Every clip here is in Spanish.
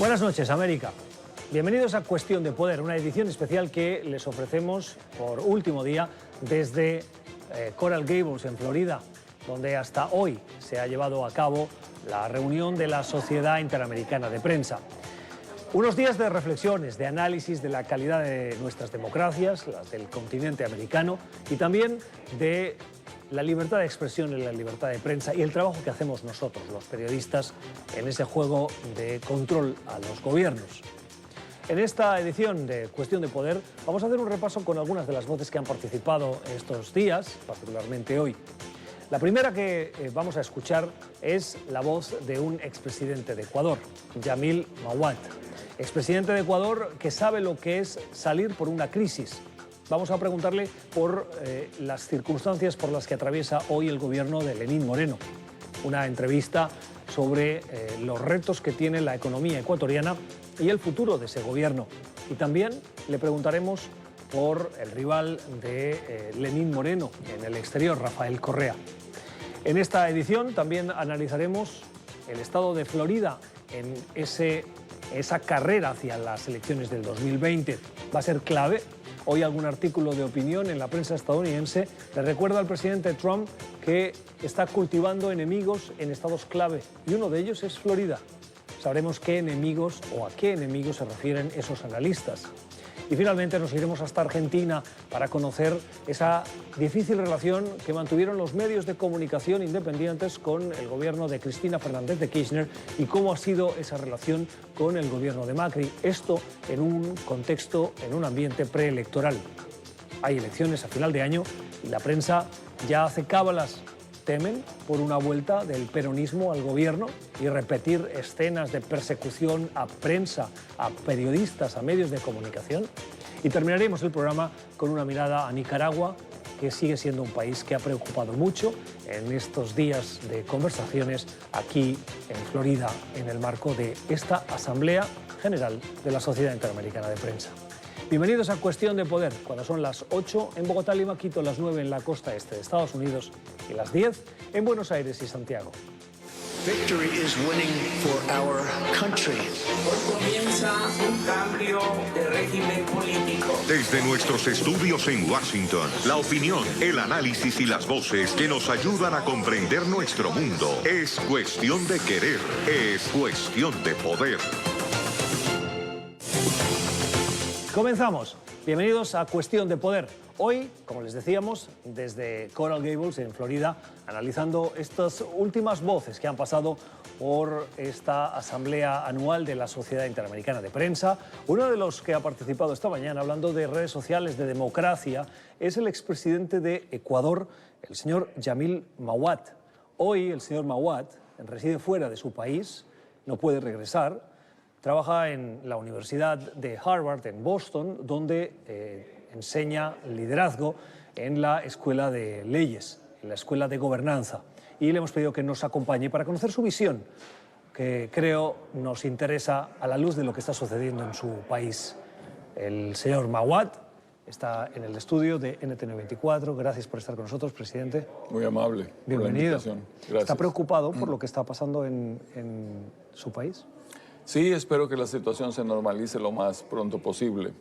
Buenas noches, América. Bienvenidos a Cuestión de Poder, una edición especial que les ofrecemos por último día desde Coral Gables, en Florida, donde hasta hoy se ha llevado a cabo la reunión de la Sociedad Interamericana de Prensa. Unos días de reflexiones, de análisis de la calidad de nuestras democracias, las del continente americano, y también de la libertad de expresión y la libertad de prensa y el trabajo que hacemos nosotros, los periodistas, en ese juego de control a los gobiernos. En esta edición de Cuestión de Poder vamos a hacer un repaso con algunas de las voces que han participado estos días, particularmente hoy. La primera que vamos a escuchar es la voz de un expresidente de Ecuador, Yamil Mahuad, expresidente de Ecuador que sabe lo que es salir por una crisis. Vamos a preguntarle por las circunstancias por las que atraviesa hoy el gobierno de Lenín Moreno. Una entrevista sobre los retos que tiene la economía ecuatoriana y el futuro de ese gobierno. Y también le preguntaremos por el rival de Lenín Moreno en el exterior, Rafael Correa. En esta edición también analizaremos el estado de Florida en esa carrera hacia las elecciones del 2020. Va a ser clave. Hoy algún artículo de opinión en la prensa estadounidense le recuerda al presidente Trump que está cultivando enemigos en estados clave y uno de ellos es Florida. Sabremos qué enemigos o a qué enemigos se refieren esos analistas. Y finalmente nos iremos hasta Argentina para conocer esa difícil relación que mantuvieron los medios de comunicación independientes con el gobierno de Cristina Fernández de Kirchner y cómo ha sido esa relación con el gobierno de Macri. Esto en un contexto, en un ambiente preelectoral. Hay elecciones a final de año y la prensa ya hace cábalas. Temen por una vuelta del peronismo al gobierno y repetir escenas de persecución a prensa, a periodistas, a medios de comunicación. Y terminaremos el programa con una mirada a Nicaragua, que sigue siendo un país que ha preocupado mucho en estos días de conversaciones aquí en Florida, en el marco de esta Asamblea General de la Sociedad Interamericana de Prensa. Bienvenidos a Cuestión de Poder, cuando son las 8 en Bogotá, Lima, Quito, las 9 en la costa este de Estados Unidos y las 10 en Buenos Aires y Santiago. Victory is winning for our country. Hoy comienza un cambio de régimen político. Desde nuestros estudios en Washington, la opinión, el análisis y las voces que nos ayudan a comprender nuestro mundo. Es cuestión de querer, es cuestión de poder. Comenzamos. Bienvenidos a Cuestión de Poder. Hoy, como les decíamos, desde Coral Gables, en Florida, analizando estas últimas voces que han pasado por esta asamblea anual de la Sociedad Interamericana de Prensa. Uno de los que ha participado esta mañana hablando de redes sociales, de democracia, es el expresidente de Ecuador, el señor Yamil Mahuad. Hoy el señor Mahuad reside fuera de su país, no puede regresar. Trabaja en la Universidad de Harvard, en Boston, donde enseña liderazgo en la Escuela de Leyes, en la Escuela de Gobernanza. Y le hemos pedido que nos acompañe para conocer su visión, que creo nos interesa a la luz de lo que está sucediendo en su país. El señor Mahuad está en el estudio de NTN24. Gracias por estar con nosotros, presidente. Muy amable. Bienvenido. Por la invitación. Gracias. ¿Está preocupado por lo que está pasando en su país? Sí, espero que la situación se normalice lo más pronto posible.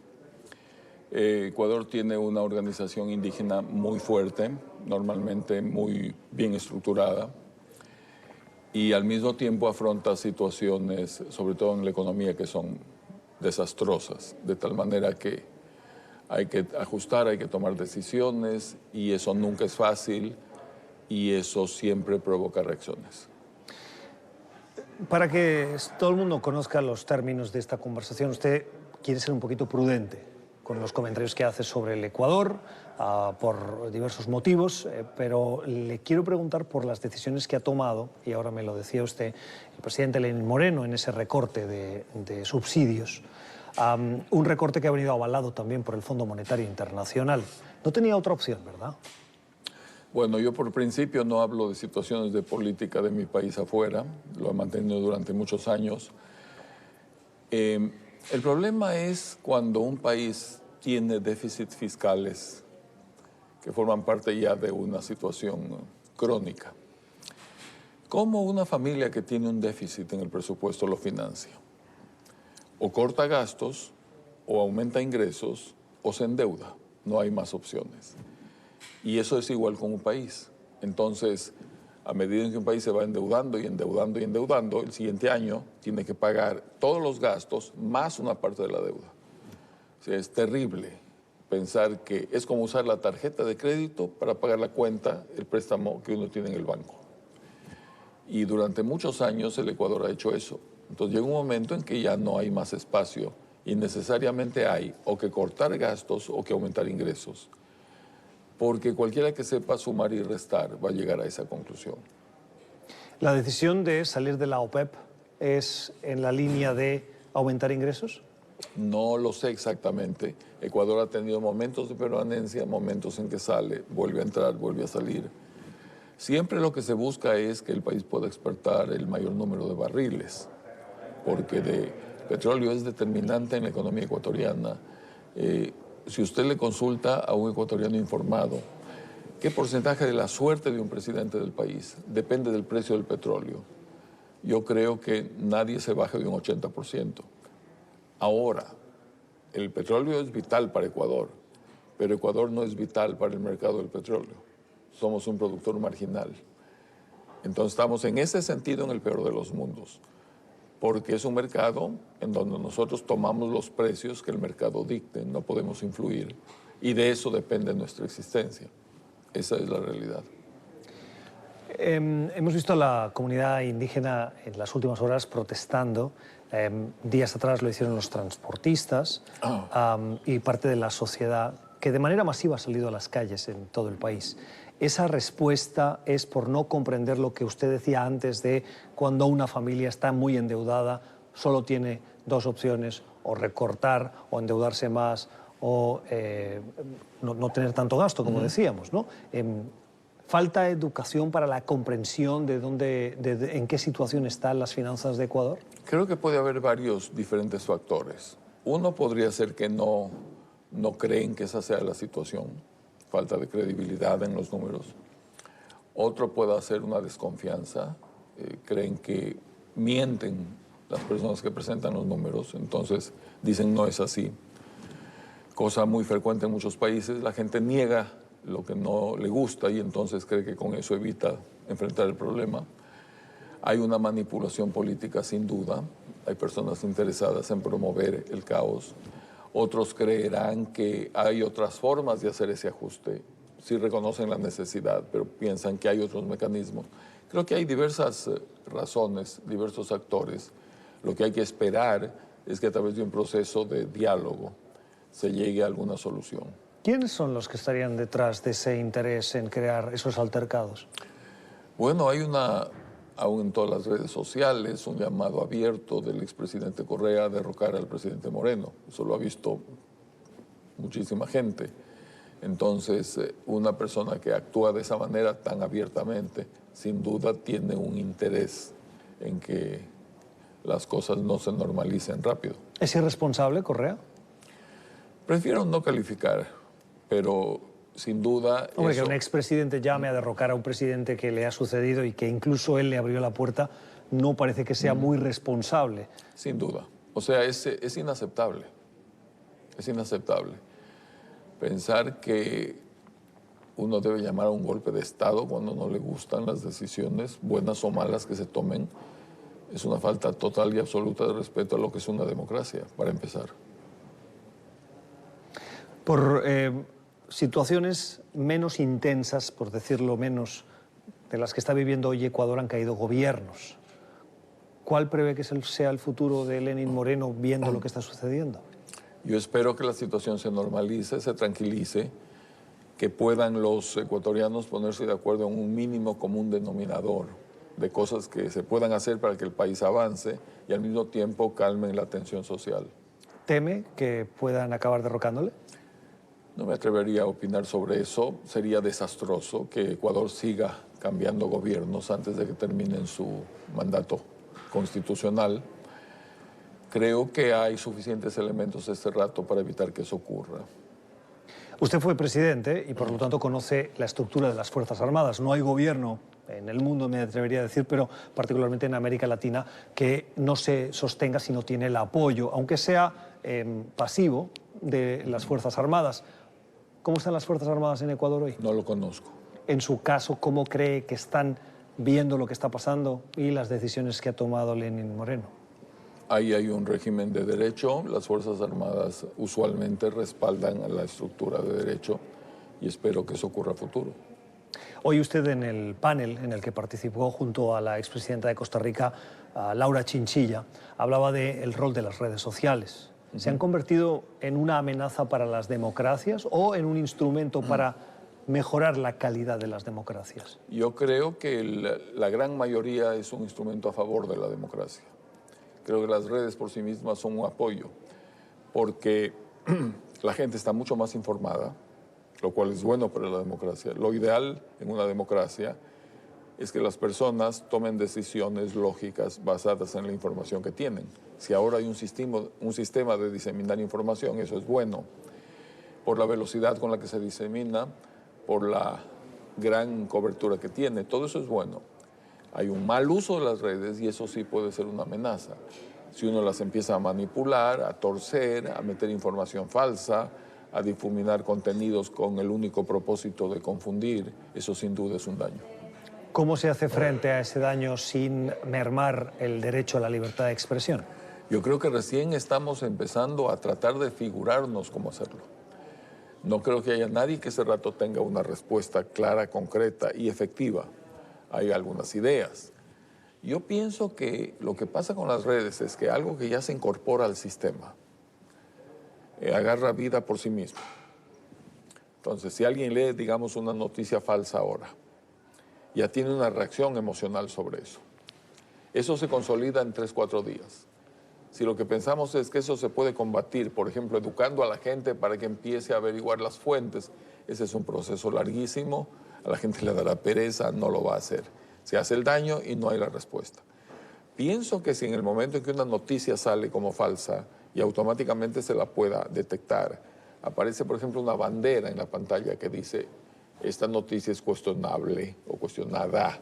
Ecuador tiene una organización indígena muy fuerte, normalmente muy bien estructurada, y al mismo tiempo afronta situaciones, sobre todo en la economía, que son desastrosas, de tal manera que hay que ajustar, hay que tomar decisiones, y eso nunca es fácil, y eso siempre provoca reacciones. Para que todo el mundo conozca los términos de esta conversación, usted quiere ser un poquito prudente con los comentarios que hace sobre el Ecuador, por diversos motivos, pero le quiero preguntar por las decisiones que ha tomado, y ahora me lo decía usted, el presidente Lenín Moreno en ese recorte de subsidios, un recorte que ha venido avalado también por el Fondo Monetario Internacional. No tenía otra opción, ¿verdad? Bueno, yo por principio no hablo de situaciones de política de mi país afuera, lo he mantenido durante muchos años. El problema es cuando un país tiene déficits fiscales que forman parte ya de una situación crónica. ¿Cómo una familia que tiene un déficit en el presupuesto lo financia? O corta gastos, o aumenta ingresos, o se endeuda. No hay más opciones. Y eso es igual con un país. Entonces, a medida en que un país se va endeudando y endeudando y endeudando, el siguiente año tiene que pagar todos los gastos más una parte de la deuda. O sea, es terrible pensar que es como usar la tarjeta de crédito para pagar la cuenta, el préstamo que uno tiene en el banco. Y durante muchos años el Ecuador ha hecho eso. Entonces llega un momento en que ya no hay más espacio y necesariamente hay o que cortar gastos o que aumentar ingresos. Porque cualquiera que sepa sumar y restar va a llegar a esa conclusión. ¿La decisión de salir de la OPEP es en la línea de aumentar ingresos? No lo sé exactamente. Ecuador ha tenido momentos de permanencia, momentos en que sale, vuelve a entrar, vuelve a salir. Siempre lo que se busca es que el país pueda exportar el mayor número de barriles, porque el petróleo es determinante en la economía ecuatoriana. Si usted le consulta a un ecuatoriano informado, ¿qué porcentaje de la suerte de un presidente del país depende del precio del petróleo? Yo creo que nadie se baja de un 80%. Ahora, el petróleo es vital para Ecuador, pero Ecuador no es vital para el mercado del petróleo. Somos un productor marginal. Entonces estamos en ese sentido en el peor de los mundos, porque es un mercado en donde nosotros tomamos los precios que el mercado dicte, no podemos influir, y de eso depende nuestra existencia. Esa es la realidad. Hemos visto a la comunidad indígena en las últimas horas protestando. Días atrás lo hicieron los transportistas y parte de la sociedad que de manera masiva ha salido a las calles en todo el país. ¿Esa respuesta es por no comprender lo que usted decía antes de cuando una familia está muy endeudada, solo tiene dos opciones, o recortar o endeudarse más o no tener tanto gasto, como decíamos, ¿no? ¿Falta educación para la comprensión de en qué situación están las finanzas de Ecuador? Creo que puede haber varios diferentes factores. Uno podría ser que no creen que esa sea la situación, falta de credibilidad en los números. Otro puede ser una desconfianza, creen que mienten las personas que presentan los números, entonces dicen no es así. Cosa muy frecuente en muchos países, la gente niega lo que no le gusta y entonces cree que con eso evita enfrentar el problema. Hay una manipulación política sin duda, hay personas interesadas en promover el caos. Otros creerán que hay otras formas de hacer ese ajuste, sí reconocen la necesidad, pero piensan que hay otros mecanismos. Creo que hay diversas razones, diversos actores. Lo que hay que esperar es que a través de un proceso de diálogo se llegue a alguna solución. ¿Quiénes son los que estarían detrás de ese interés en crear esos altercados? Bueno, hay aún en todas las redes sociales, un llamado abierto del expresidente Correa a derrocar al presidente Moreno. Eso lo ha visto muchísima gente. Entonces, una persona que actúa de esa manera tan abiertamente, sin duda tiene un interés en que las cosas no se normalicen rápido. ¿Es irresponsable, Correa? Prefiero no calificar, pero sin duda... Hombre, que un expresidente llame a derrocar a un presidente que le ha sucedido y que incluso él le abrió la puerta, no parece que sea muy responsable. Sin duda. O sea, es inaceptable. Es inaceptable. Pensar que uno debe llamar a un golpe de Estado cuando no le gustan las decisiones, buenas o malas que se tomen, es una falta total y absoluta de respeto a lo que es una democracia, para empezar. Por situaciones menos intensas, por decirlo menos, de las que está viviendo hoy Ecuador, han caído gobiernos. ¿Cuál prevé que sea el futuro de Lenín Moreno viendo lo que está sucediendo? Yo espero que la situación se normalice, se tranquilice, que puedan los ecuatorianos ponerse de acuerdo en un mínimo común denominador de cosas que se puedan hacer para que el país avance y al mismo tiempo calmen la tensión social. ¿Teme que puedan acabar derrocándole? No me atrevería a opinar sobre eso. Sería desastroso que Ecuador siga cambiando gobiernos antes de que terminen su mandato constitucional. Creo que hay suficientes elementos este rato para evitar que eso ocurra. Usted fue presidente y por lo tanto conoce la estructura de las Fuerzas Armadas. No hay gobierno en el mundo, me atrevería a decir, pero particularmente en América Latina, que no se sostenga si no tiene el apoyo, aunque sea pasivo, de las Fuerzas Armadas. ¿Cómo están las Fuerzas Armadas en Ecuador hoy? No lo conozco. En su caso, ¿cómo cree que están viendo lo que está pasando y las decisiones que ha tomado Lenín Moreno? Ahí hay un régimen de derecho. Las Fuerzas Armadas usualmente respaldan a la estructura de derecho y espero que eso ocurra a futuro. Hoy usted en el panel en el que participó junto a la expresidenta de Costa Rica, Laura Chinchilla, hablaba del rol de las redes sociales. ¿Se han convertido en una amenaza para las democracias o en un instrumento para mejorar la calidad de las democracias? Yo creo que la gran mayoría es un instrumento a favor de la democracia. Creo que las redes por sí mismas son un apoyo, porque la gente está mucho más informada, lo cual es bueno para la democracia. Lo ideal en una democracia es que las personas tomen decisiones lógicas basadas en la información que tienen. Si ahora hay un sistema de diseminar información, eso es bueno, por la velocidad con la que se disemina, por la gran cobertura que tiene, todo eso es bueno. Hay un mal uso de las redes y eso sí puede ser una amenaza. Si uno las empieza a manipular, a torcer, a meter información falsa, a difuminar contenidos con el único propósito de confundir, eso sin duda es un daño. ¿Cómo se hace frente a ese daño sin mermar el derecho a la libertad de expresión? Yo creo que recién estamos empezando a tratar de figurarnos cómo hacerlo. No creo que haya nadie que ese rato tenga una respuesta clara, concreta y efectiva. Hay algunas ideas. Yo pienso que lo que pasa con las redes es que algo que ya se incorpora al sistema agarra vida por sí mismo. Entonces, si alguien lee, digamos, una noticia falsa ahora, ya tiene una reacción emocional sobre eso. Eso se consolida en 3 o 4 días. Si lo que pensamos es que eso se puede combatir, por ejemplo, educando a la gente para que empiece a averiguar las fuentes, ese es un proceso larguísimo, a la gente le dará pereza, no lo va a hacer. Se hace el daño y no hay la respuesta. Pienso que si en el momento en que una noticia sale como falsa y automáticamente se la pueda detectar, aparece, por ejemplo, una bandera en la pantalla que dice esta noticia es cuestionable o cuestionada.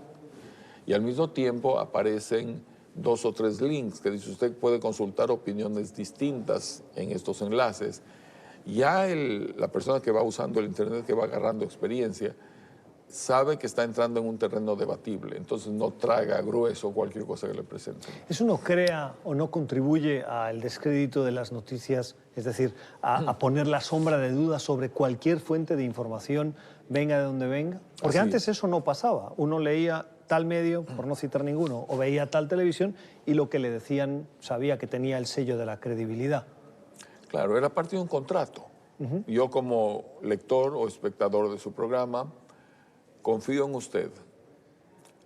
Y al mismo tiempo aparecen 2 o 3 links que dice usted puede consultar opiniones distintas en estos enlaces. Ya la persona que va usando el Internet, que va agarrando experiencia, sabe que está entrando en un terreno debatible, entonces no traga grueso cualquier cosa que le presenten. ¿Eso no crea o no contribuye al descrédito de las noticias, es decir, a poner la sombra de duda sobre cualquier fuente de información, venga de donde venga? Porque antes eso no pasaba. Uno leía tal medio, por no citar ninguno, o veía tal televisión y lo que le decían sabía que tenía el sello de la credibilidad. Claro, era parte de un contrato. Yo como lector o espectador de su programa confío en usted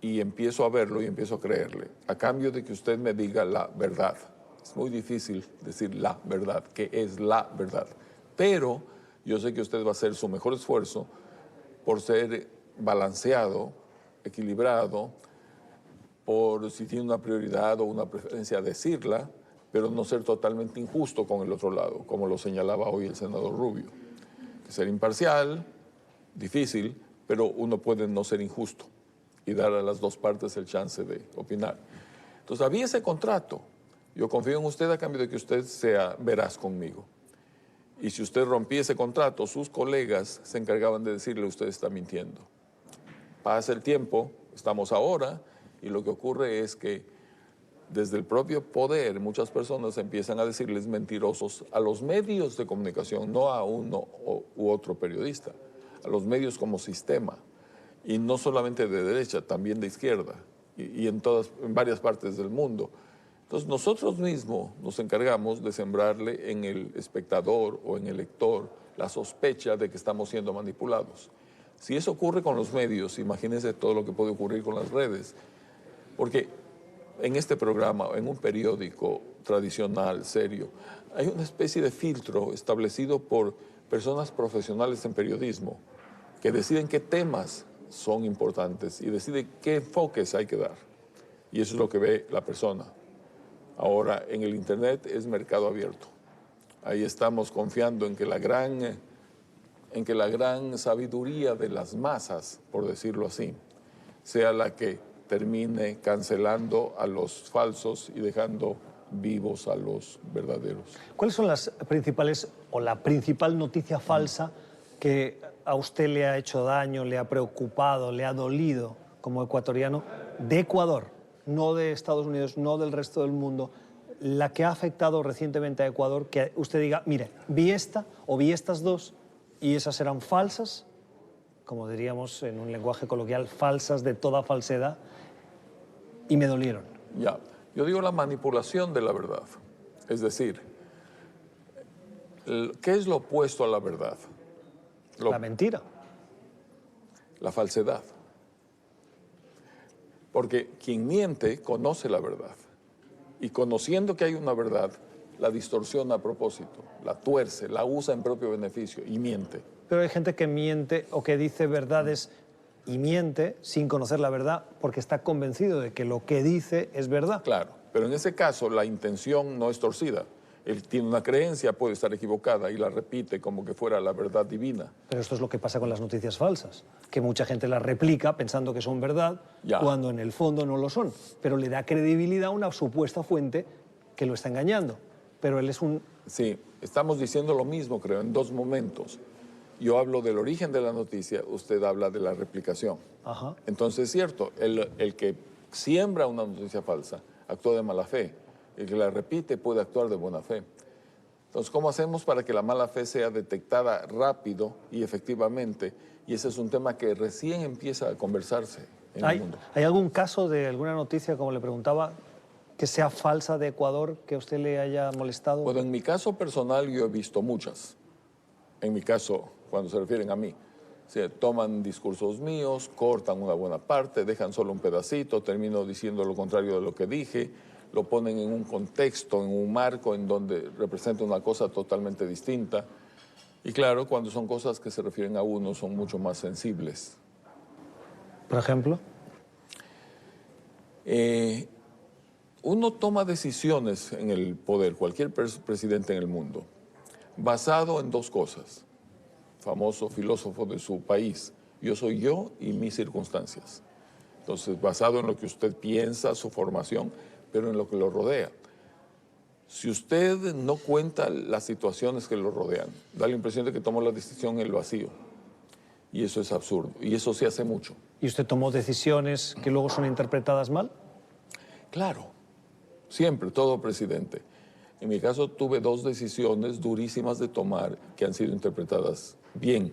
y empiezo a verlo y empiezo a creerle, a cambio de que usted me diga la verdad. Es muy difícil decir la verdad, ¿qué es la verdad? Pero yo sé que usted va a hacer su mejor esfuerzo por ser balanceado, equilibrado, por si tiene una prioridad o una preferencia decirla, pero no ser totalmente injusto con el otro lado, como lo señalaba hoy el senador Rubio. Que ser imparcial, difícil, pero uno puede no ser injusto y dar a las dos partes el chance de opinar. Entonces había ese contrato. Yo confío en usted a cambio de que usted sea veraz conmigo. Y si usted rompía ese contrato, sus colegas se encargaban de decirle usted está mintiendo. Pasa el tiempo, estamos ahora, y lo que ocurre es que desde el propio poder muchas personas empiezan a decirles mentirosos a los medios de comunicación, no a uno u otro periodista, a los medios como sistema, y no solamente de derecha, también de izquierda, y en varias partes del mundo. Entonces nosotros mismos nos encargamos de sembrarle en el espectador o en el lector la sospecha de que estamos siendo manipulados. Si eso ocurre con los medios, imagínense todo lo que puede ocurrir con las redes, porque en este programa, en un periódico tradicional, serio, hay una especie de filtro establecido por personas profesionales en periodismo que deciden qué temas son importantes y deciden qué enfoques hay que dar. Y eso es lo que ve la persona. Ahora, en el Internet es mercado abierto. Ahí estamos confiando en que la gran en que la gran sabiduría de las masas, por decirlo así, sea la que termine cancelando a los falsos y dejando vivos a los verdaderos. ¿Cuáles son las principales o la principal noticia falsa que a usted le ha hecho daño, le ha preocupado, le ha dolido como ecuatoriano de Ecuador, no de Estados Unidos, no del resto del mundo, la que ha afectado recientemente a Ecuador, que usted diga, mire, vi esta o vi estas dos y esas eran falsas, como diríamos en un lenguaje coloquial, falsas de toda falsedad, y me dolieron? Ya, yo digo la manipulación de la verdad. Es decir, ¿qué es lo opuesto a la verdad? La mentira. La falsedad. Porque quien miente conoce la verdad. Y conociendo que hay una verdad, la distorsiona a propósito, la tuerce, la usa en propio beneficio y miente. Pero hay gente que miente o que dice verdades y miente sin conocer la verdad porque está convencido de que lo que dice es verdad. Claro, pero en ese caso la intención no es torcida. Él tiene una creencia, puede estar equivocada y la repite como que fuera la verdad divina. Pero esto es lo que pasa con las noticias falsas, que mucha gente las replica pensando que son verdad, cuando en el fondo no lo son. Pero le da credibilidad a una supuesta fuente que lo está engañando. Pero él es un... Sí, estamos diciendo lo mismo, creo, en dos momentos. Yo hablo del origen de la noticia, usted habla de la replicación. Ajá. Entonces es cierto, el que siembra una noticia falsa actúa de mala fe. El que la repite puede actuar de buena fe. Entonces, ¿cómo hacemos para que la mala fe sea detectada rápido y efectivamente? Y ese es un tema que recién empieza a conversarse en el mundo. ¿Hay algún caso de alguna noticia, como le preguntaba, que sea falsa de Ecuador, que a usted le haya molestado? Bueno, en mi caso personal yo he visto muchas. En mi caso, cuando se refieren a mí, se toman discursos míos, cortan una buena parte, dejan solo un pedacito, termino diciendo lo contrario de lo que dije, lo ponen en un contexto, en un marco en donde representa una cosa totalmente distinta. Y claro, cuando son cosas que se refieren a uno, son mucho más sensibles. ¿Por ejemplo? Uno toma decisiones en el poder, cualquier presidente en el mundo, basado en dos cosas. Famoso filósofo de su país, yo soy yo y mis circunstancias. Entonces, basado en lo que usted piensa, su formación, pero en lo que lo rodea. Si usted no cuenta las situaciones que lo rodean, da la impresión de que tomó la decisión en el vacío. Y eso es absurdo. Y eso se hace mucho. ¿Y usted tomó decisiones que luego son interpretadas mal? Claro. Siempre, todo presidente. En mi caso, tuve dos decisiones durísimas de tomar que han sido interpretadas bien.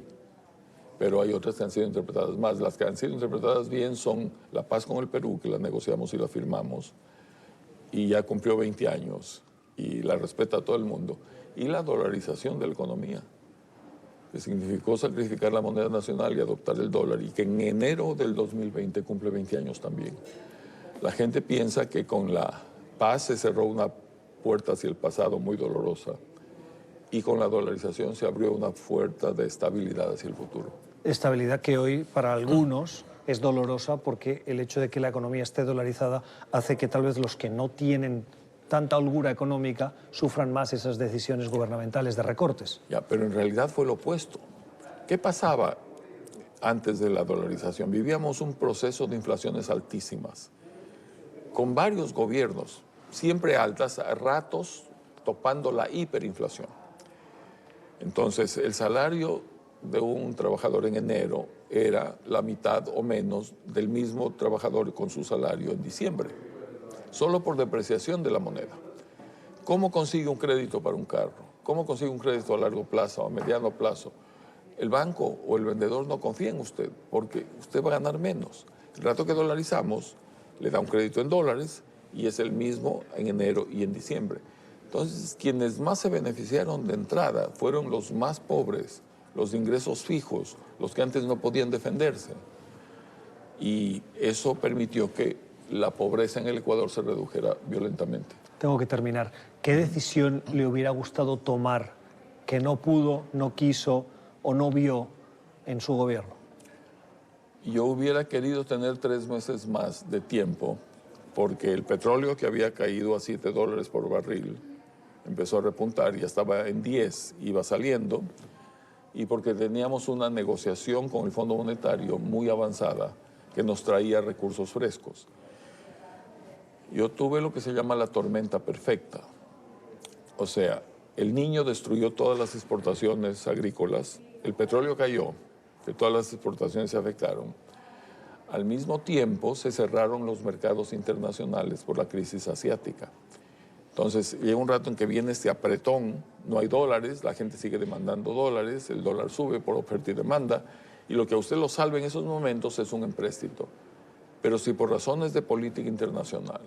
Pero hay otras que han sido interpretadas mal. Las que han sido interpretadas bien son la paz con el Perú, que la negociamos y la firmamos, y ya cumplió 20 años y la respeta todo el mundo, y la dolarización de la economía, que significó sacrificar la moneda nacional y adoptar el dólar, y que en enero del 2020 cumple 20 años también. La gente piensa que con la paz se cerró una puerta hacia el pasado muy dolorosa, y con la dolarización se abrió una puerta de estabilidad hacia el futuro. Estabilidad que hoy para algunos es dolorosa porque el hecho de que la economía esté dolarizada hace que tal vez los que no tienen tanta holgura económica sufran más esas decisiones gubernamentales de recortes. Ya, pero en realidad fue lo opuesto. ¿Qué pasaba antes de la dolarización? Vivíamos un proceso de inflaciones altísimas, con varios gobiernos, siempre altas, a ratos topando la hiperinflación. Entonces, el salario de un trabajador en enero era la mitad o menos del mismo trabajador con su salario en diciembre, solo por depreciación de la moneda. ¿Cómo consigue un crédito para un carro? ¿Cómo consigue un crédito a largo plazo, a mediano plazo? El banco o el vendedor no confía en usted porque usted va a ganar menos. El rato que dolarizamos, le da un crédito en dólares y es el mismo en enero y en diciembre. Entonces, quienes más se beneficiaron de entrada fueron los más pobres, los de ingresos fijos, los que antes no podían defenderse. Y eso permitió que la pobreza en el Ecuador se redujera violentamente. Tengo que terminar. ¿Qué decisión le hubiera gustado tomar que no pudo, no quiso o no vio en su gobierno? Yo hubiera querido tener 3 meses más de tiempo porque el petróleo, que había caído a $7 por barril, empezó a repuntar, ya estaba en 10, iba saliendo. y porque teníamos una negociación con el Fondo Monetario muy avanzada que nos traía recursos frescos. Yo tuve lo que se llama la tormenta perfecta. O sea, el Niño destruyó todas las exportaciones agrícolas, el petróleo cayó, que todas las exportaciones se afectaron. Al mismo tiempo se cerraron los mercados internacionales por la crisis asiática. Entonces llega un rato en que viene este apretón, no hay dólares, la gente sigue demandando dólares, el dólar sube por oferta y demanda, y lo que a usted lo salva en esos momentos es un empréstito. Pero si por razones de política internacional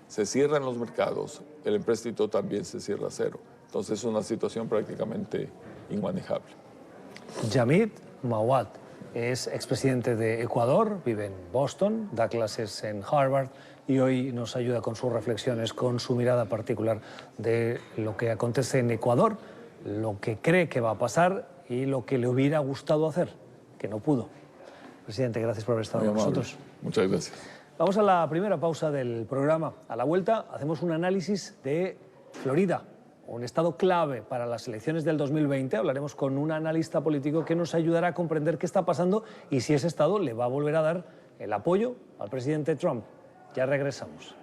se cierran los mercados, el empréstito también se cierra a cero. Entonces es una situación prácticamente inmanejable. Yamid Mawad es expresidente de Ecuador, vive en Boston, da clases en Harvard y hoy nos ayuda con sus reflexiones, con su mirada particular de lo que acontece en Ecuador, lo que cree que va a pasar y lo que le hubiera gustado hacer, que no pudo. Presidente, gracias por haber estado con nosotros. Muchas gracias. Vamos a la primera pausa del programa. A la vuelta hacemos un análisis de Florida, un estado clave para las elecciones del 2020. Hablaremos con un analista político que nos ayudará a comprender qué está pasando y si ese estado le va a volver a dar el apoyo al presidente Trump. Ya regresamos.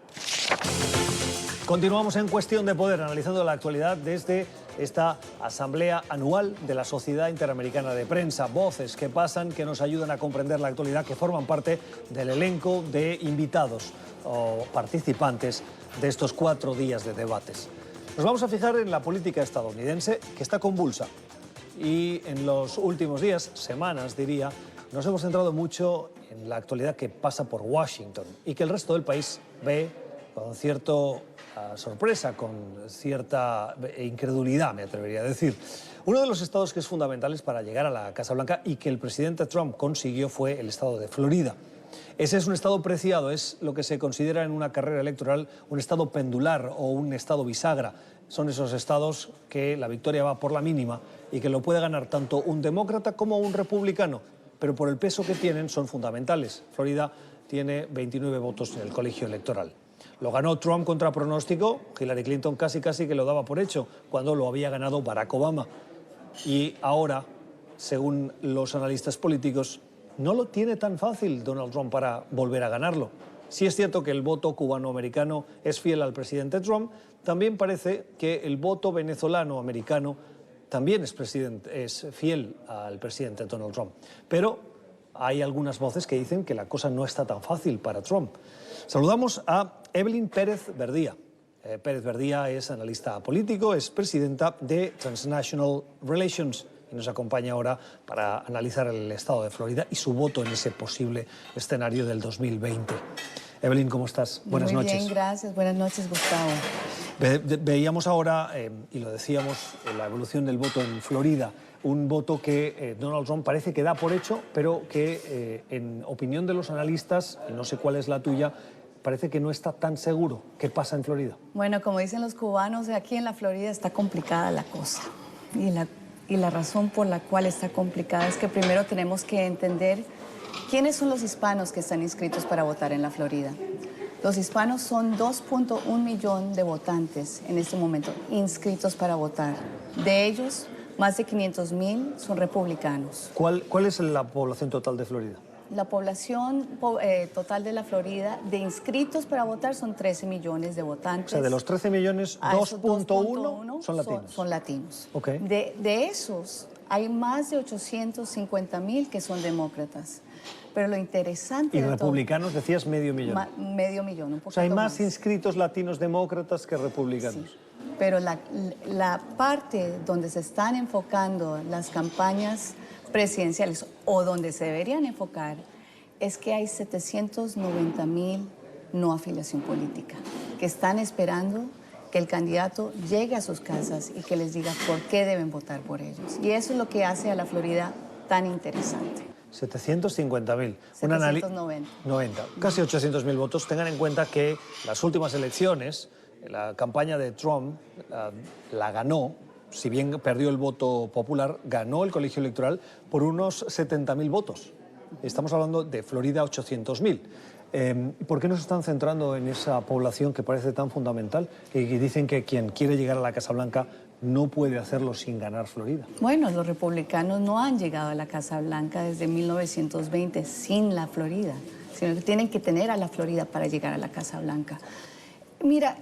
Continuamos en Cuestión de Poder, analizando la actualidad desde esta asamblea anual de la Sociedad Interamericana de Prensa. Voces que pasan, que nos ayudan a comprender la actualidad, que forman parte del elenco de invitados o participantes de estos 4 días de debates. Nos vamos a fijar en la política estadounidense, que está convulsa. Y en los últimos días, semanas diría, nos hemos centrado mucho en la actualidad que pasa por Washington y que el resto del país ve con cierta sorpresa, con cierta incredulidad, me atrevería a decir. Uno de los estados que es fundamental para llegar a la Casa Blanca y que el presidente Trump consiguió fue el estado de Florida. Ese es un estado preciado, es lo que se considera en una carrera electoral un estado pendular o un estado bisagra. Son esos estados que la victoria va por la mínima y que lo puede ganar tanto un demócrata como un republicano, pero por el peso que tienen son fundamentales. Florida tiene 29 votos en el colegio electoral. Lo ganó Trump contra pronóstico, Hillary Clinton casi que lo daba por hecho, cuando lo había ganado Barack Obama. Y ahora, según los analistas políticos, no lo tiene tan fácil Donald Trump para volver a ganarlo. Sí es cierto que el voto cubano-americano es fiel al presidente Trump, también parece que el voto venezolano-americano también es fiel al presidente Donald Trump. Pero hay algunas voces que dicen que la cosa no está tan fácil para Trump. Saludamos a Evelyn Pérez Verdía. Pérez Verdía es analista político, es presidenta de Transnational Relations y nos acompaña ahora para analizar el estado de Florida y su voto en ese posible escenario del 2020. Evelyn, ¿cómo estás? Buenas noches. Muy bien, gracias. Buenas noches, Gustavo. Veíamos ahora, y lo decíamos, la evolución del voto en Florida. Un voto que Donald Trump parece que da por hecho, pero que en opinión de los analistas, y no sé cuál es la tuya, parece que no está tan seguro. ¿Qué pasa en Florida? Bueno, como dicen los cubanos, aquí en la Florida está complicada la cosa. Y la razón por la cual está complicada es que primero tenemos que entender quiénes son los hispanos que están inscritos para votar en la Florida. Los hispanos son 2.1 millón de votantes en este momento inscritos para votar. De ellos, más de 500,000 son republicanos. ¿Cuál es la población total de Florida? La población total de la Florida de inscritos para votar son 13 millones de votantes. O sea, de los 13 millones, 2.1 son latinos. Son latinos. Okay. De esos, hay más de 850,000 que son demócratas. Pero lo interesante... Y republicanos, decías, medio millón. Medio millón, un poquito más. O sea, hay más inscritos latinos demócratas que republicanos. Sí. Pero la parte donde se están enfocando las campañas presidenciales o donde se deberían enfocar es que hay 790,000 no afiliación política que están esperando que el candidato llegue a sus casas y que les diga por qué deben votar por ellos. Y eso es lo que hace a la Florida tan interesante. 750,000. 790. Casi 800,000 votos. Tengan en cuenta que las últimas elecciones, la campaña de Trump la ganó, si bien perdió el voto popular, ganó el colegio electoral por unos 70,000 votos. Estamos hablando de Florida, 800,000. ¿Por qué no se están centrando en esa población que parece tan fundamental y dicen que quien quiere llegar a la Casa Blanca no puede hacerlo sin ganar Florida. Bueno, los republicanos no han llegado a la Casa Blanca desde 1920 sin la Florida, sino que tienen que tener a la Florida para llegar a la Casa Blanca. Mira,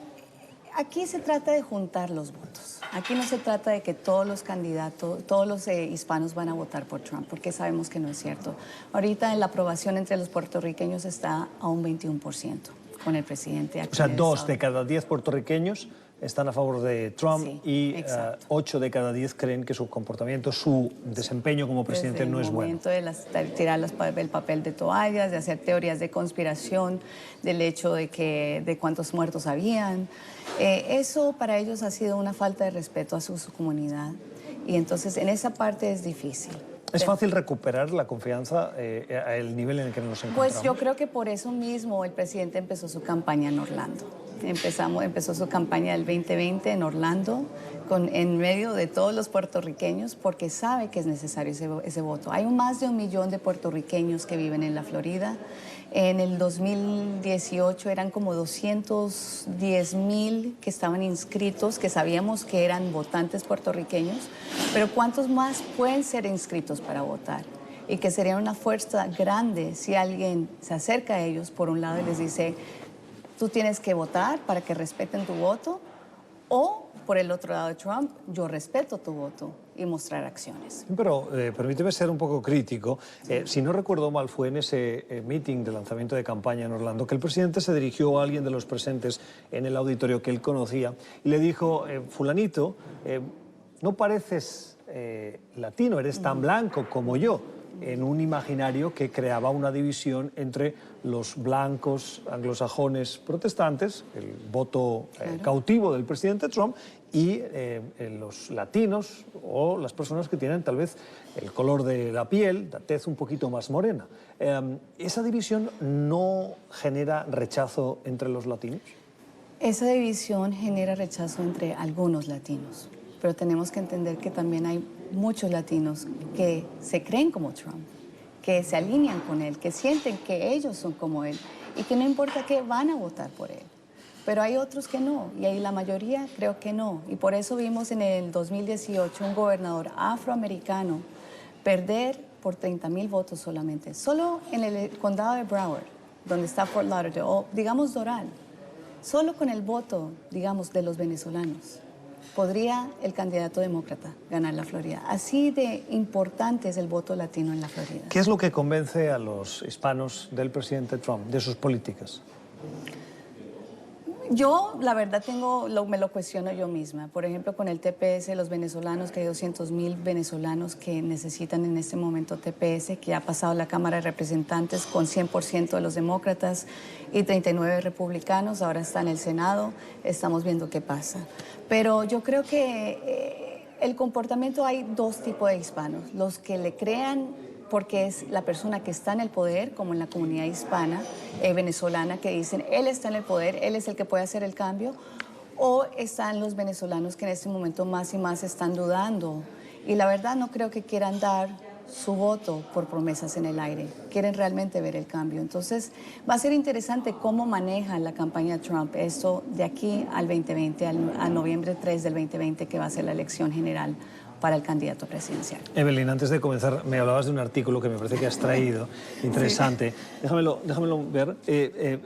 aquí se trata de juntar los votos. Aquí no se trata de que todos los candidatos, todos los hispanos van a votar por Trump, porque sabemos que no es cierto. Ahorita en la aprobación entre los puertorriqueños está a un 21% con el presidente. Aquí O sea, en el 2 estado. de cada 10 puertorriqueños están a favor de Trump Sí, y exacto. 8 de cada 10 creen que su comportamiento, su desempeño como presidente no es bueno. Desde el momento de tirar el papel de toallas, de hacer teorías de conspiración, del hecho de cuántos muertos habían. Eso para ellos ha sido una falta de respeto a su comunidad. Y entonces en esa parte es difícil. ¿Es fácil recuperar la confianza al nivel en el que nos encontramos? Pues yo creo que por eso mismo el presidente empezó su campaña en Orlando. Empezó su campaña del 2020 en Orlando, en medio de todos los puertorriqueños, porque sabe que es necesario ese voto. Hay más de 1 millón de puertorriqueños que viven en la Florida. En el 2018 eran como 210,000 que estaban inscritos, que sabíamos que eran votantes puertorriqueños, pero ¿cuántos más pueden ser inscritos para votar? Y que sería una fuerza grande si alguien se acerca a ellos, por un lado, y les dice, tú tienes que votar para que respeten tu voto, o por el otro lado de Trump, yo respeto tu voto y mostrar acciones. Pero permíteme ser un poco crítico. Si no recuerdo mal, fue en ese meeting de lanzamiento de campaña en Orlando que el presidente se dirigió a alguien de los presentes en el auditorio que él conocía y le dijo, fulanito, no pareces latino, eres tan blanco como yo, en un imaginario que creaba una división entre los blancos anglosajones protestantes, el voto cautivo del presidente Trump, y los latinos o las personas que tienen tal vez el color de la piel, la tez un poquito más morena. ¿Esa división no genera rechazo entre los latinos? Esa división genera rechazo entre algunos latinos, pero tenemos que entender que también hay muchos latinos que se creen como Trump, que se alinean con él, que sienten que ellos son como él y que no importa qué, van a votar por él. Pero hay otros que no, y ahí la mayoría creo que no. Y por eso vimos en el 2018 un gobernador afroamericano perder por 30,000 votos solamente, solo en el condado de Broward, donde está Fort Lauderdale, o digamos Doral, solo con el voto, digamos, de los venezolanos, podría el candidato demócrata ganar la Florida. Así de importante es el voto latino en la Florida. ¿Qué es lo que convence a los hispanos del presidente Trump, de sus políticas? Yo, la verdad, me lo cuestiono yo misma. Por ejemplo, con el TPS, los venezolanos, que hay 200,000 venezolanos que necesitan en este momento TPS, que ha pasado la Cámara de Representantes con 100% de los demócratas y 39 republicanos, ahora está en el Senado, estamos viendo qué pasa. Pero yo creo que el comportamiento, hay dos tipos de hispanos, los que le crean porque es la persona que está en el poder, como en la comunidad hispana, venezolana, que dicen, él está en el poder, él es el que puede hacer el cambio, o están los venezolanos que en este momento más y más están dudando. Y la verdad no creo que quieran dar su voto por promesas en el aire, quieren realmente ver el cambio. Entonces va a ser interesante cómo maneja la campaña Trump esto de aquí al 2020, a noviembre 3 del 2020, que va a ser la elección general para el candidato presidencial. Evelyn, antes de comenzar, me hablabas de un artículo que me parece que has traído, interesante. Sí. Déjamelo ver.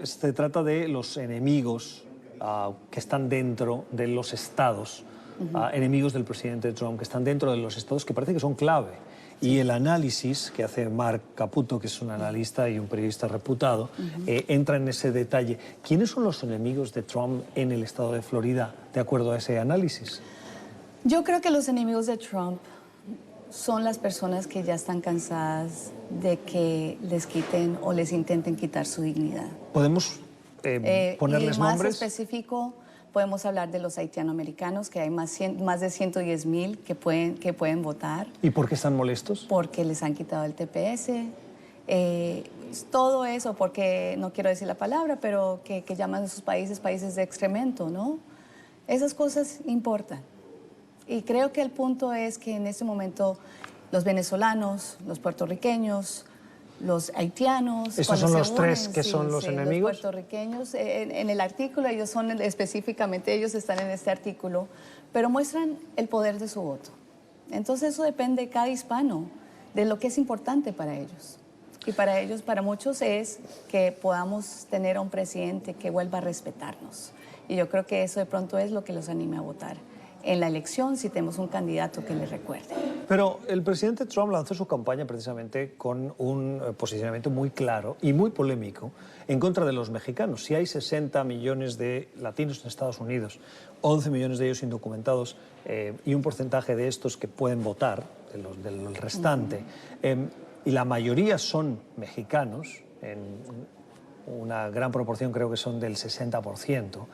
Se trata de los enemigos que están dentro de los estados, enemigos del presidente Trump, que están dentro de los estados, que parece que son clave. Y el análisis que hace Mark Caputo, que es un analista y un periodista reputado, entra en ese detalle. ¿Quiénes son los enemigos de Trump en el estado de Florida, de acuerdo a ese análisis? Yo creo que los enemigos de Trump son las personas que ya están cansadas de que les quiten o les intenten quitar su dignidad. ¿Podemos ponerles y más nombres? específico, podemos hablar de los haitianoamericanos, que hay más de 110,000 que pueden votar. ¿Y por qué están molestos? Porque les han quitado el TPS. Todo eso, porque, no quiero decir la palabra, pero que llaman a sus países de excremento, ¿no? Esas cosas importan. Y creo que el punto es que en este momento los venezolanos, los puertorriqueños, los haitianos... ¿Estos son los tres que son los enemigos? Los puertorriqueños, en el artículo, ellos están en este artículo, pero muestran el poder de su voto. Entonces eso depende de cada hispano, de lo que es importante para ellos. Y para ellos, para muchos, es que podamos tener a un presidente que vuelva a respetarnos. Y yo creo que eso de pronto es lo que los anime a votar en la elección si tenemos un candidato que les recuerde. Pero el presidente Trump lanzó su campaña precisamente con un posicionamiento muy claro y muy polémico en contra de los mexicanos. Si hay 60 millones de latinos en Estados Unidos, 11 millones de ellos indocumentados y un porcentaje de estos que pueden votar, del restante, y la mayoría son mexicanos, en una gran proporción creo que son del 60%,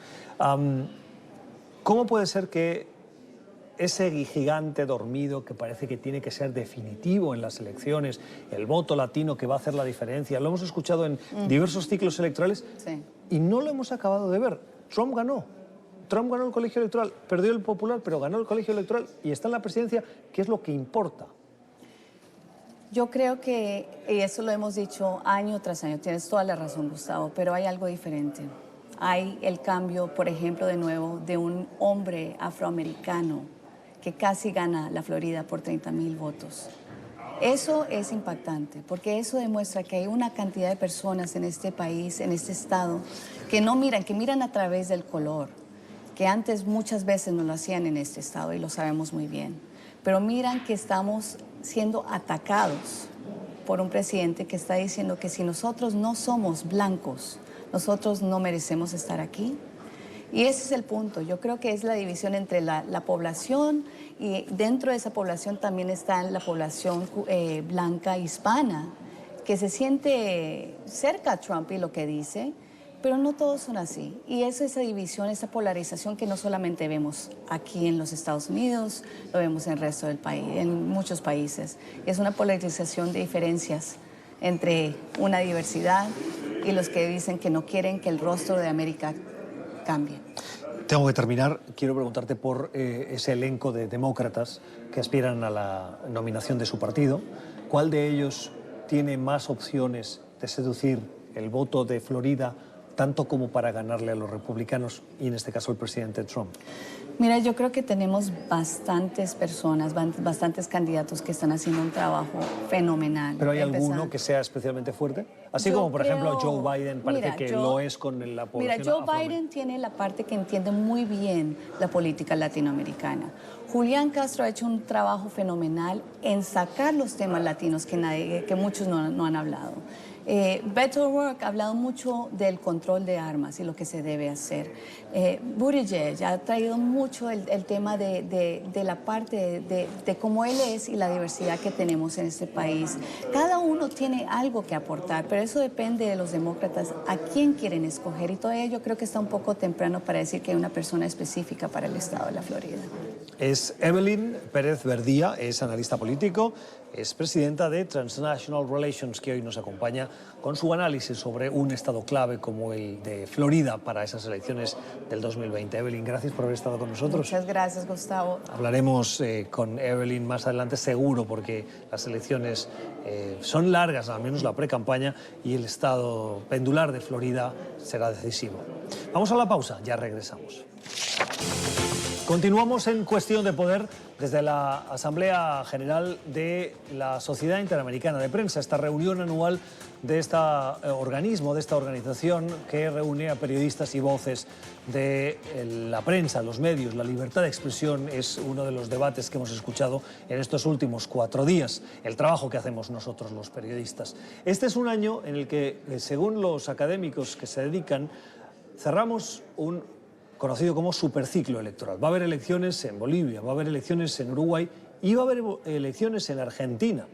¿cómo puede ser que ese gigante dormido que parece que tiene que ser definitivo en las elecciones, el voto latino que va a hacer la diferencia, lo hemos escuchado en diversos ciclos electorales y no lo hemos acabado de ver? Trump ganó el colegio electoral, perdió el popular, pero ganó el colegio electoral y está en la presidencia, que es lo que importa. Yo creo que, y eso lo hemos dicho año tras año, tienes toda la razón, Gustavo, pero hay algo diferente. Hay el cambio, por ejemplo, de nuevo, de un hombre afroamericano que casi gana la Florida por 30,000 votos. Eso es impactante, porque eso demuestra que hay una cantidad de personas en este país, en este estado, que no miran, que miran a través del color, que antes muchas veces no lo hacían en este estado y lo sabemos muy bien. Pero miran que estamos siendo atacados por un presidente que está diciendo que si nosotros no somos blancos, nosotros no merecemos estar aquí. Y ese es el punto. Yo creo que es la división entre la población, y dentro de esa población también está la población blanca hispana, que se siente cerca a Trump y lo que dice, pero no todos son así. Y es esa división, esa polarización que no solamente vemos aquí en los Estados Unidos, lo vemos en el resto del país, en muchos países. Es una polarización de diferencias entre una diversidad y los que dicen que no quieren que el rostro de América cambie. Tengo que terminar. Quiero preguntarte por ese elenco de demócratas que aspiran a la nominación de su partido. ¿Cuál de ellos tiene más opciones de seducir el voto de Florida, tanto como para ganarle a los republicanos y en este caso el presidente Trump? Mira, yo creo que tenemos bastantes personas, bastantes candidatos que están haciendo un trabajo fenomenal. ¿Pero hay alguno que sea especialmente fuerte? Así como, por ejemplo, Joe Biden parece que lo es con la población. Mira, Joe Biden tiene la parte que entiende muy bien la política latinoamericana. Julián Castro ha hecho un trabajo fenomenal en sacar los temas latinos que muchos no han hablado. Beto O'Rourke ha hablado mucho del control de armas y lo que se debe hacer. Buttigieg ha traído mucho el tema de la parte de cómo él es y la diversidad que tenemos en este país. Cada uno tiene algo que aportar, pero eso depende de los demócratas a quién quieren escoger. Y todavía yo creo que está un poco temprano para decir que hay una persona específica para el estado de la Florida. Es Evelyn Pérez Verdía, es analista político, es presidenta de Transnational Relations, que hoy nos acompaña con su análisis sobre un estado clave como el de Florida para esas elecciones del 2020. Evelyn, gracias por haber estado con nosotros. Muchas gracias, Gustavo. Hablaremos con Evelyn más adelante seguro, porque las elecciones son largas, al menos la pre-campaña, y el estado pendular de Florida será decisivo. Vamos a la pausa, ya regresamos. Continuamos en Cuestión de Poder desde la Asamblea General de la Sociedad Interamericana de Prensa, esta reunión anual de este organismo, de esta organización que reúne a periodistas y voces de la prensa, los medios. La libertad de expresión es uno de los debates que hemos escuchado en estos últimos 4 días, el trabajo que hacemos nosotros los periodistas. Este es un año en el que, según los académicos que se dedican, cerramos un conocido como superciclo electoral. Va a haber elecciones en Bolivia, va a haber elecciones en Uruguay y va a haber elecciones en Argentina.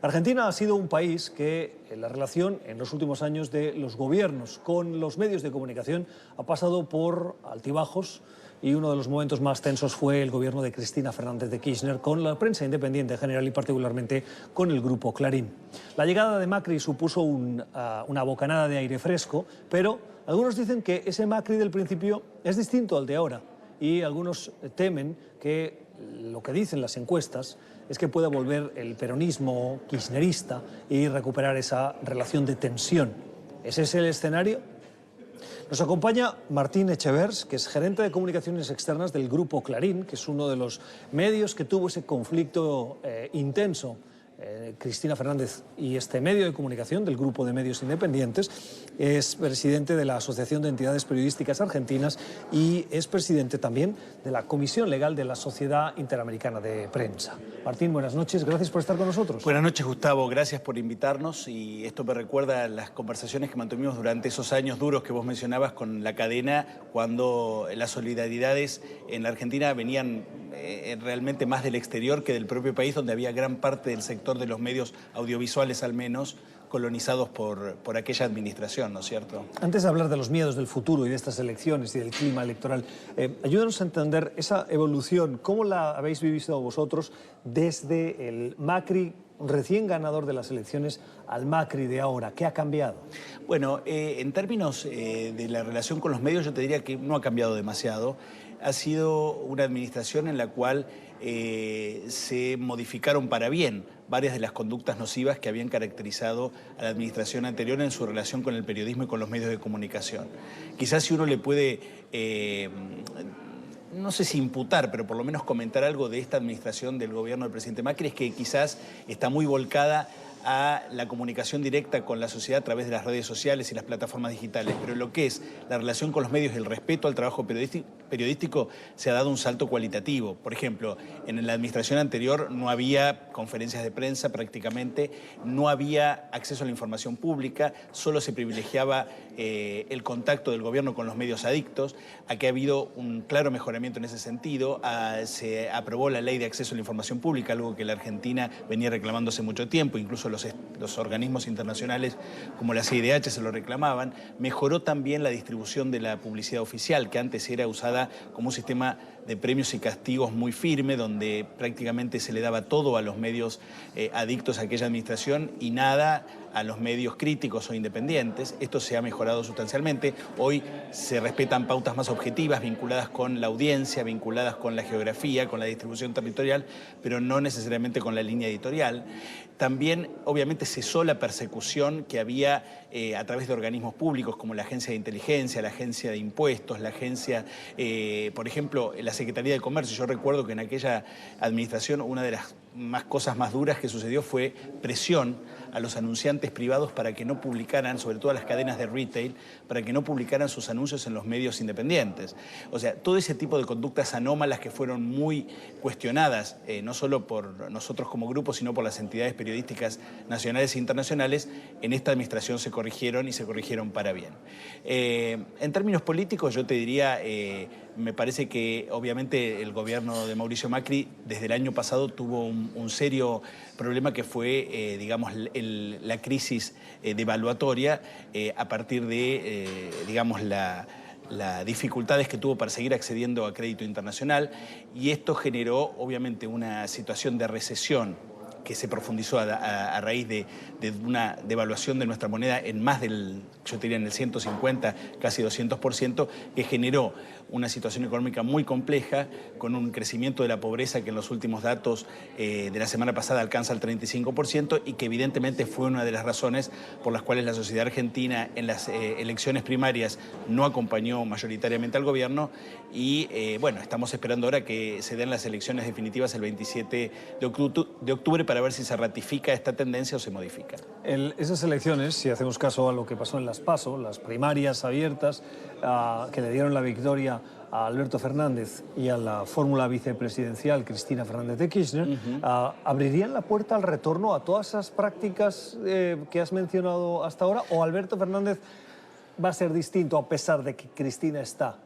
Argentina ha sido un país que en la relación en los últimos años de los gobiernos con los medios de comunicación ha pasado por altibajos, y uno de los momentos más tensos fue el gobierno de Cristina Fernández de Kirchner con la prensa independiente en general y particularmente con el grupo Clarín. La llegada de Macri supuso una bocanada de aire fresco, pero algunos dicen que ese Macri del principio es distinto al de ahora, y algunos temen que lo que dicen las encuestas es que pueda volver el peronismo kirchnerista y recuperar esa relación de tensión. ¿Ese es el escenario? Nos acompaña Martín Echevers, que es gerente de comunicaciones externas del Grupo Clarín, que es uno de los medios que tuvo ese conflicto intenso. Cristina Fernández, y este medio de comunicación del Grupo de Medios Independientes, es presidente de la Asociación de Entidades Periodísticas Argentinas y es presidente también de la Comisión Legal de la Sociedad Interamericana de Prensa. Martín, buenas noches, gracias por estar con nosotros. Buenas noches, Gustavo, gracias por invitarnos, y esto me recuerda a las conversaciones que mantuvimos durante esos años duros que vos mencionabas con la cadena, cuando las solidaridades en la Argentina venían realmente más del exterior que del propio país, donde había gran parte del sector de los medios audiovisuales, al menos, colonizados por aquella administración, ¿no es cierto? Antes de hablar de los miedos del futuro y de estas elecciones y del clima electoral, ayúdanos a entender esa evolución. ¿Cómo la habéis vivido vosotros desde el Macri recién ganador de las elecciones al Macri de ahora? ¿Qué ha cambiado? Bueno, en términos de la relación con los medios, yo te diría que no ha cambiado demasiado. Ha sido una administración en la cual se modificaron para bien varias de las conductas nocivas que habían caracterizado a la administración anterior en su relación con el periodismo y con los medios de comunicación. Quizás si uno le puede, no sé si imputar, pero por lo menos comentar algo de esta administración del gobierno del presidente Macri, es que quizás está muy volcada a la comunicación directa con la sociedad a través de las redes sociales y las plataformas digitales, pero lo que es la relación con los medios y el respeto al trabajo periodístico se ha dado un salto cualitativo. Por ejemplo, en la administración anterior no había conferencias de prensa prácticamente, no había acceso a la información pública, solo se privilegiaba el contacto del gobierno con los medios adictos. Aquí ha habido un claro mejoramiento en ese sentido. Se aprobó la ley de acceso a la información pública, algo que la Argentina venía reclamando hace mucho tiempo, incluso los organismos internacionales como la CIDH se lo reclamaban. Mejoró también la distribución de la publicidad oficial, que antes era usada como un sistema de premios y castigos muy firme, donde prácticamente se le daba todo a los medios adictos a aquella administración y nada a los medios críticos o independientes. Esto se ha mejorado sustancialmente. Hoy se respetan pautas más objetivas, vinculadas con la audiencia, vinculadas con la geografía, con la distribución territorial, pero no necesariamente con la línea editorial. También, obviamente, cesó la persecución que había a través de organismos públicos como la Agencia de Inteligencia, la Agencia de Impuestos, la Agencia, por ejemplo, la Secretaría de Comercio. Yo recuerdo que en aquella administración una de las cosas más duras que sucedió fue presión a los anunciantes privados para que no publicaran, sobre todo a las cadenas de retail, para que no publicaran sus anuncios en los medios independientes. O sea, todo ese tipo de conductas anómalas que fueron muy cuestionadas, no solo por nosotros como grupo, sino por las entidades periodísticas nacionales e internacionales, en esta administración se corrigieron y se corrigieron para bien. En términos políticos, yo te diría, me parece que obviamente el gobierno de Mauricio Macri desde el año pasado tuvo un serio problema, que fue, digamos, la crisis devaluatoria a partir de, digamos, las dificultades que tuvo para seguir accediendo a crédito internacional, y esto generó obviamente una situación de recesión que se profundizó a raíz de una devaluación de nuestra moneda en más del, yo diría, en el 150, casi 200%, que generó una situación económica muy compleja, con un crecimiento de la pobreza que en los últimos datos de la semana pasada alcanza el 35%, y que evidentemente fue una de las razones por las cuales la sociedad argentina en las elecciones primarias no acompañó mayoritariamente al gobierno, y bueno, estamos esperando ahora que se den las elecciones definitivas el 27 de octubre para ver si se ratifica esta tendencia o se modifica. Esas elecciones, si hacemos caso a lo que pasó en las PASO, las primarias abiertas, que le dieron la victoria a Alberto Fernández y a la fórmula vicepresidencial Cristina Fernández de Kirchner, ¿abrirían la puerta al retorno a todas esas prácticas que has mencionado hasta ahora? ¿O Alberto Fernández va a ser distinto a pesar de que Cristina está?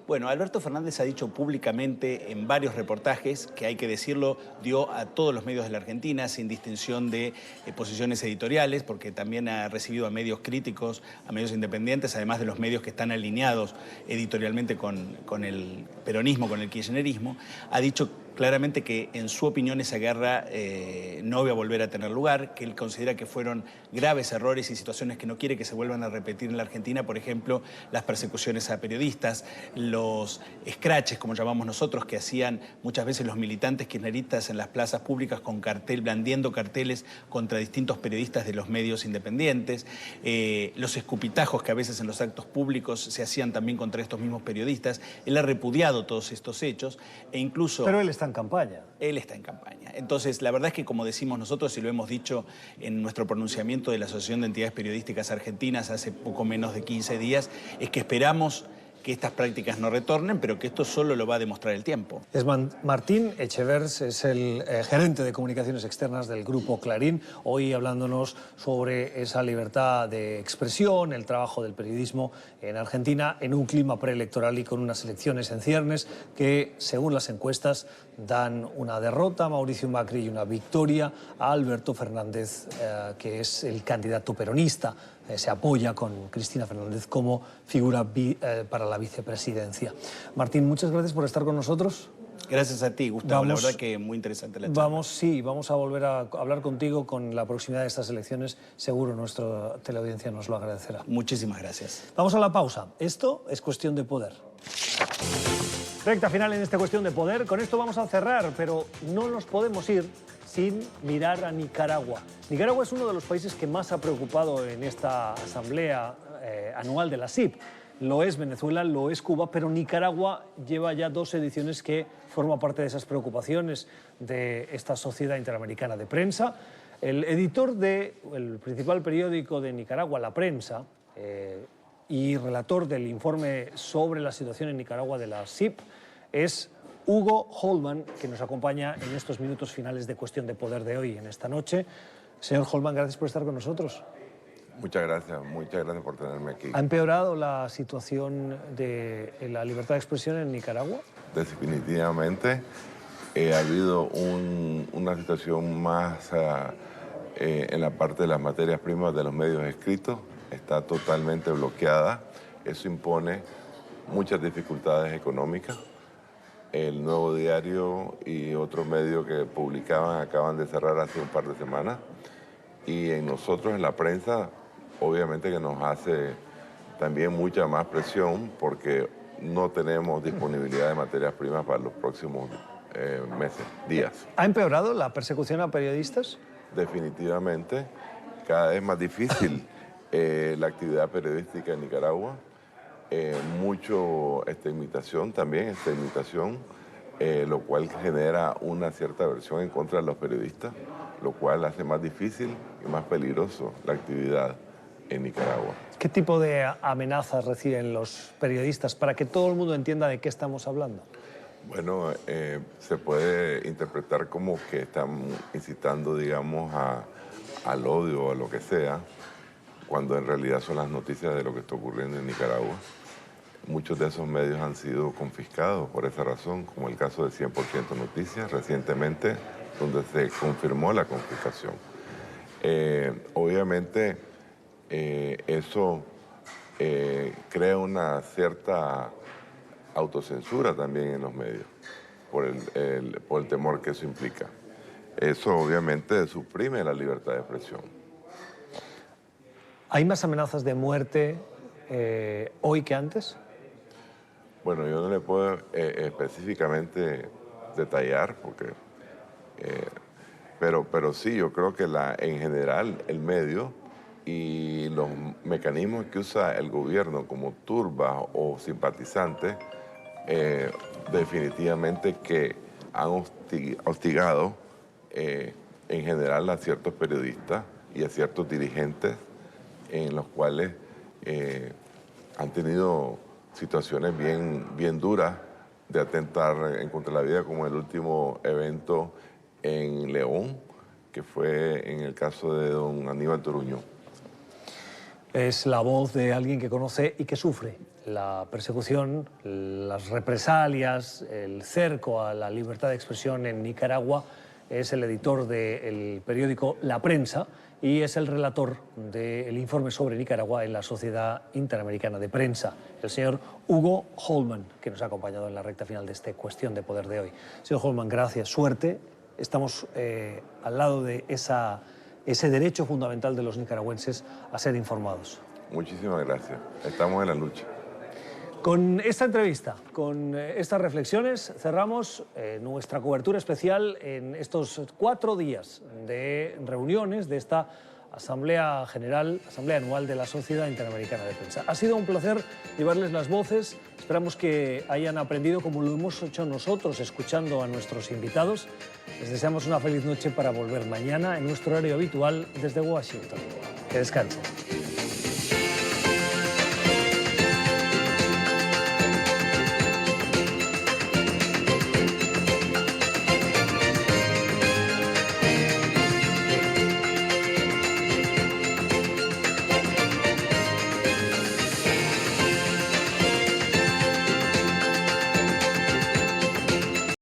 Bueno, Alberto Fernández ha dicho públicamente en varios reportajes que, hay que decirlo, dio a todos los medios de la Argentina, sin distinción de posiciones editoriales, porque también ha recibido a medios críticos, a medios independientes, además de los medios que están alineados editorialmente con el peronismo, con el kirchnerismo. Ha dicho claramente que en su opinión esa guerra no va a volver a tener lugar, que él considera que fueron graves errores y situaciones que no quiere que se vuelvan a repetir en la Argentina, por ejemplo, las persecuciones a periodistas, los scratches, como llamamos nosotros, que hacían muchas veces los militantes kirchneristas en las plazas públicas con cartel, blandiendo carteles contra distintos periodistas de los medios independientes, los escupitajos que a veces en los actos públicos se hacían también contra estos mismos periodistas. Él ha repudiado todos estos hechos e incluso... Pero él está en campaña. Él está en campaña. Entonces, la verdad es que, como decimos nosotros y lo hemos dicho en nuestro pronunciamiento de la Asociación de Entidades Periodísticas Argentinas hace poco menos de 15 días, es que esperamos que estas prácticas no retornen, pero que esto solo lo va a demostrar el tiempo. Martín Echevers es el gerente de comunicaciones externas del Grupo Clarín, hoy hablándonos sobre esa libertad de expresión, el trabajo del periodismo en Argentina en un clima preelectoral y con unas elecciones en ciernes que, según las encuestas, dan una derrota a Mauricio Macri y una victoria a Alberto Fernández, que es el candidato peronista. Se apoya con Cristina Fernández como figura para la vicepresidencia. Martín, muchas gracias por estar con nosotros. Gracias a ti, Gustavo. La verdad que muy interesante la charla. Vamos a volver a hablar contigo con la proximidad de estas elecciones. Seguro nuestra teleaudiencia nos lo agradecerá. Muchísimas gracias. Vamos a la pausa. Esto es Cuestión de Poder. Recta final en esta Cuestión de Poder. Con esto vamos a cerrar, pero no nos podemos ir sin mirar a Nicaragua. Nicaragua es uno de los países que más ha preocupado en esta asamblea anual de la CIP. Lo es Venezuela, lo es Cuba, pero Nicaragua lleva ya 2 ediciones que forma parte de esas preocupaciones de esta Sociedad Interamericana de Prensa. El editor del principal periódico de Nicaragua, La Prensa, y relator del informe sobre la situación en Nicaragua de la CIP, es Hugo Holman, que nos acompaña en estos minutos finales de Cuestión de Poder de hoy, en esta noche. Señor Holman, gracias por estar con nosotros. Muchas gracias por tenerme aquí. ¿Ha empeorado la situación de la libertad de expresión en Nicaragua? Definitivamente ha habido una situación más en la parte de las materias primas de los medios escritos. Está totalmente bloqueada. Eso impone muchas dificultades económicas. El Nuevo Diario y otros medios que publicaban acaban de cerrar hace un par de semanas. Y en nosotros, en la prensa, obviamente que nos hace también mucha más presión porque no tenemos disponibilidad de materias primas para los próximos meses, días. ¿Ha empeorado la persecución a periodistas? Definitivamente. Cada vez más difícil la actividad periodística en Nicaragua. Mucho estigmatización también, lo cual genera una cierta aversión en contra de los periodistas, lo cual hace más difícil y más peligroso la actividad en Nicaragua. ¿Qué tipo de amenazas reciben los periodistas para que todo el mundo entienda de qué estamos hablando? Bueno, se puede interpretar como que están incitando, digamos, al odio o a lo que sea, cuando en realidad son las noticias de lo que está ocurriendo en Nicaragua. Muchos de esos medios han sido confiscados por esa razón, como el caso de 100% Noticias, recientemente, donde se confirmó la confiscación. Obviamente, eso crea una cierta autocensura también en los medios, por el temor que eso implica. Eso obviamente suprime la libertad de expresión. ¿Hay más amenazas de muerte hoy que antes? Bueno, yo no le puedo específicamente detallar, pero sí, yo creo que en general el medio y los mecanismos que usa el gobierno como turbas o simpatizantes, definitivamente que han hostigado en general a ciertos periodistas y a ciertos dirigentes en los cuales han tenido situaciones bien duras de atentar en contra de la vida, como el último evento en León, que fue en el caso de don Aníbal Toruño. Es la voz de alguien que conoce y que sufre la persecución, las represalias, el cerco a la libertad de expresión en Nicaragua es el editor del periódico La Prensa y es el relator del informe sobre Nicaragua en la Sociedad Interamericana de Prensa, el señor Hugo Holman, que nos ha acompañado en la recta final de esta Cuestión de Poder de hoy. Señor Holman, gracias, suerte. Estamos al lado de ese derecho fundamental de los nicaragüenses a ser informados. Muchísimas gracias. Estamos en la lucha. Con esta entrevista, con estas reflexiones, cerramos nuestra cobertura especial en estos 4 días de reuniones de esta Asamblea General, Asamblea Anual de la Sociedad Interamericana de Prensa. Ha sido un placer llevarles las voces. Esperamos que hayan aprendido como lo hemos hecho nosotros, escuchando a nuestros invitados. Les deseamos una feliz noche para volver mañana en nuestro horario habitual desde Washington. Que descansen.